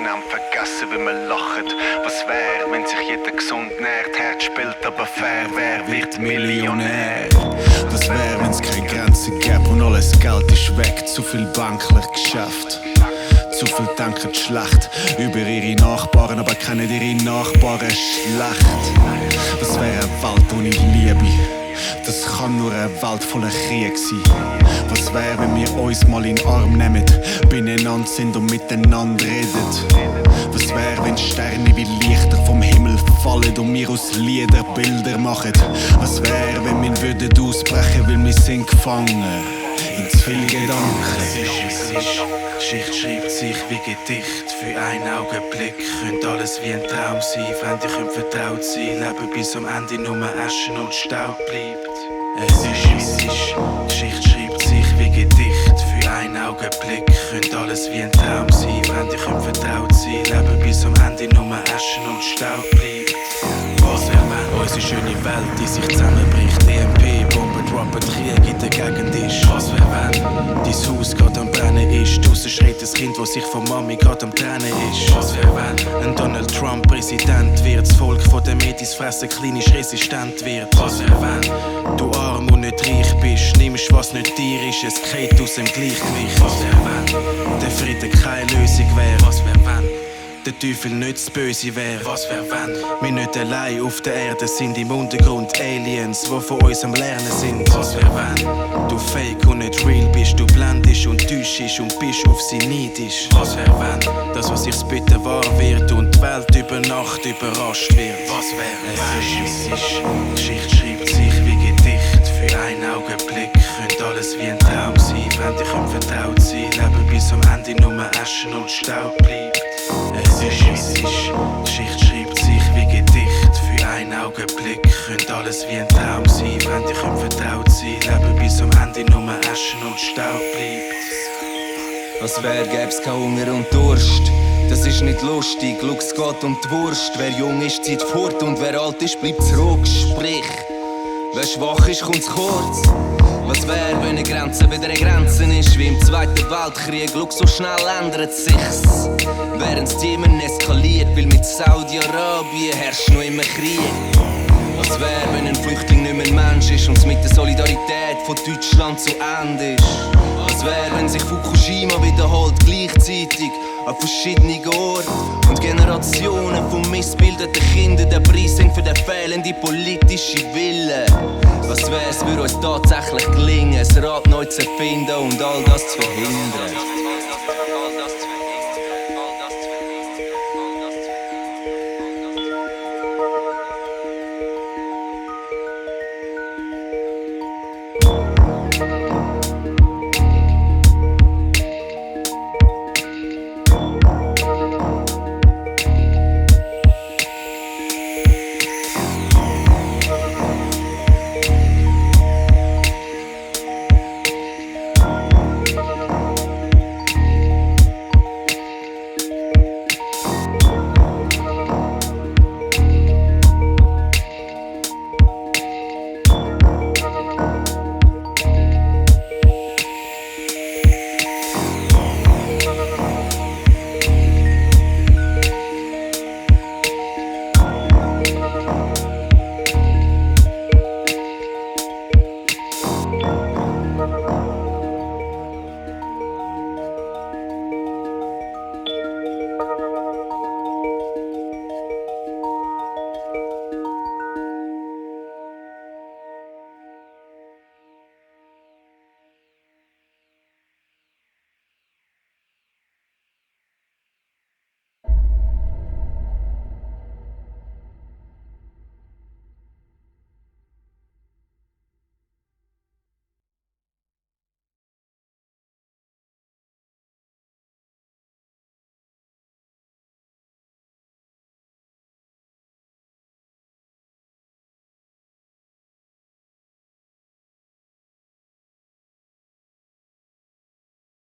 einander vergessen, wie wir lachen. Was wär, wenn sich jeder gesund nährt? Herz spielt aber fair, wer wird Millionär? Was wär, wenn's keine Grenzen gäbe und alles Geld ist weg? Zu viel banklich Geschäft. Zu viel denken schlecht über ihre Nachbarn, aber kennen ihre Nachbarn schlecht. Was wär eine Welt ohne Liebe? Das kann nur eine Welt voller Krieg sein. Was wär, wenn wir uns mal in den Arm nehmen, beieinander sind und miteinander reden? Was wär, wenn Sterne wie Lichter vom Himmel fallen und wir aus Lieder Bilder machen? Was wär, wenn wir würden ausbrechen, weil wir sind gefangen in zu viel Gedanken? Geschichte schreibt sich wie Gedicht. Für einen Augenblick könnte alles wie ein Traum sein. Fremde können vertraut sein, leben bis am Ende nur Aschen und Staub bleibt. Es ist wie es ist, Geschichte schreibt sich wie Gedicht. Für einen Augenblick könnte alles wie ein Traum sein. Fremde können vertraut sein, leben bis am Ende nur Aschen und Staub bleibt. Was wär, wenn unsere schöne Welt, die sich zusammenbricht? EMP, Bomben droppen, Krieg in der Gegend ist. Was wär, wenn dein Haus gerade am Brennen ist? Draussen schreit ein Kind, das sich von Mami gerade am Trennen ist. Was wär, wenn ein Donald Trump Präsident wird? Das Volk von den Medis fressen, klinisch resistent wird. Was wär, wenn du arm und nicht reich bist? Nimmst, was nicht dir ist, es geht aus dem Gleichgewicht. Was wär, wenn der Frieden keine Lösung wär? Was wär, wenn der Teufel nicht das Böse wär? Was wär, wenn wir nicht allein auf der Erde sind? Im Untergrund Aliens, die von uns am Lernen sind. Was wär, wenn du fake und nicht real bist? Du blendest und täuschst und bist auf sie neidisch. Was wär, wenn das, was sich bitte wahr wird und die Welt über Nacht überrascht wird? Was wär, es ist, Geschichte schreibt sich wie Gedicht. Für einen Augenblick könnte alles wie ein Traum sein. Fremde können vertraut sein, leben bis am Ende nur Aschen und Staub bleibt. Es ist wie es ist, Geschichte schreibt sich wie Gedicht. Für einen Augenblick könnte alles wie ein Traum sein. Fremde können vertraut sein, leben bis am Ende nur Aschen und Staub bleibt. Was wär, gäb's kein Hunger und Durst? Das ist nicht lustig, schau's geht um die Wurst. Wer jung ist, zieht fort und wer alt ist, bleibt zurück. Sprich, wer schwach ist, kommt's kurz. Was wär, wenn eine Grenze wieder eine Grenze ist? Wie im Zweiten Weltkrieg, schau, so schnell ändert sich's. Während das Thema eskaliert, weil mit Saudi-Arabien herrscht noch immer Krieg. Was wär, wenn ein Flüchtling nicht mehr ein Mensch ist und es mit der Solidarität von Deutschland zu Ende ist? Was wär, wenn sich Fukushima wiederholt, gleichzeitig an verschiedenen Orten und Generationen von missbildeten Kindern der Preis sind für den fehlenden politischen Willen? Was wär's, würde uns tatsächlich gelingen, das Rad neu zu erfinden und all das zu verhindern?